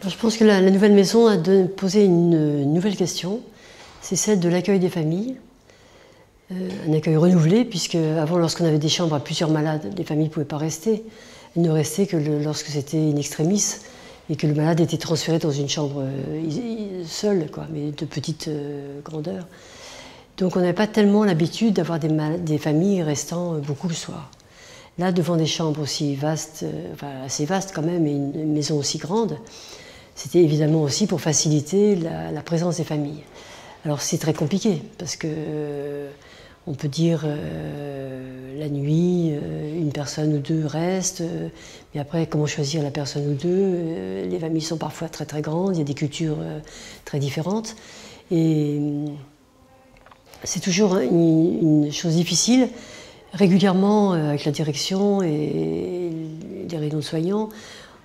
Je pense que la nouvelle maison a posé une nouvelle question, c'est celle de l'accueil des familles. Un accueil renouvelé, puisque avant, lorsqu'on avait des chambres à plusieurs malades, les familles ne pouvaient pas rester. Elles ne restaient que lorsque c'était in extremis et que le malade était transféré dans une chambre seule, mais de petite grandeur. Donc on n'avait pas tellement l'habitude d'avoir des familles restant beaucoup le soir. Là, devant des chambres aussi vastes, assez vastes quand même, et une maison aussi grande, c'était évidemment aussi pour faciliter la présence des familles. Alors c'est très compliqué, parce que on peut dire la nuit, une personne ou deux reste, mais après comment choisir la personne ou deux? Les familles sont parfois très très grandes, il y a des cultures très différentes, et c'est toujours une chose difficile. Régulièrement, avec la direction et les réunions de soignants,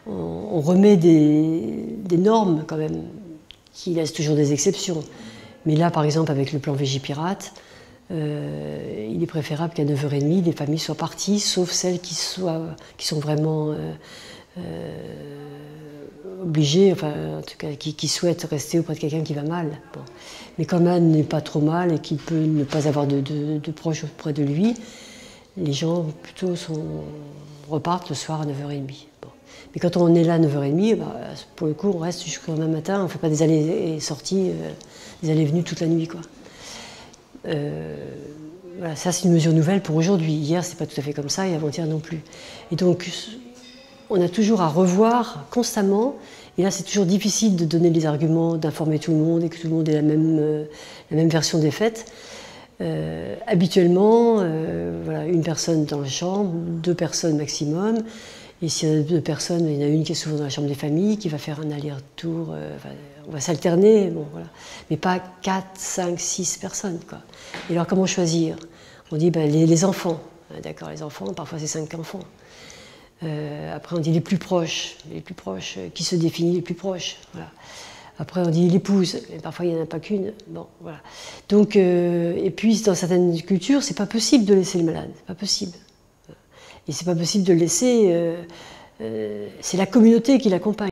on remet des normes quand même, qui laissent toujours des exceptions. Mais là, par exemple, avec le plan Végipirate, il est préférable qu'à 9h30, les familles soient parties, sauf celles qui sont vraiment obligées, en tout cas, qui souhaitent rester auprès de quelqu'un qui va mal. Bon. Mais quand même n'est pas trop mal et qu'il peut ne pas avoir de proches auprès de lui, les gens plutôt repartent le soir à 9h30. Bon. Mais quand on est là à 9h30, pour le coup, on reste jusqu'au lendemain matin, on ne fait pas des allées et sorties, des allées et venues toute la nuit. Voilà, ça c'est une mesure nouvelle pour aujourd'hui. Hier, c'est pas tout à fait comme ça et avant-hier non plus. Et donc, on a toujours à revoir constamment. Et là, c'est toujours difficile de donner les arguments, d'informer tout le monde et que tout le monde ait la même version des faits. Habituellement, voilà, une personne dans la chambre, 2 personnes maximum. Et s'il y a 2 personnes, il y en a une qui est souvent dans la chambre des familles, qui va faire un aller-retour. On va s'alterner, bon, voilà. Mais pas 4, 5, 6 personnes. Et alors, comment choisir? On dit les enfants. D'accord, les enfants, parfois c'est 5 enfants. Après, on dit les plus proches, qui se définit les plus proches. Voilà. Après, on dit l'épouse, mais parfois il n'y en a pas qu'une. Bon, voilà. Donc, et puis, dans certaines cultures, c'est pas possible de laisser le malade, c'est pas possible. Et c'est pas possible de le laisser, c'est la communauté qui l'accompagne.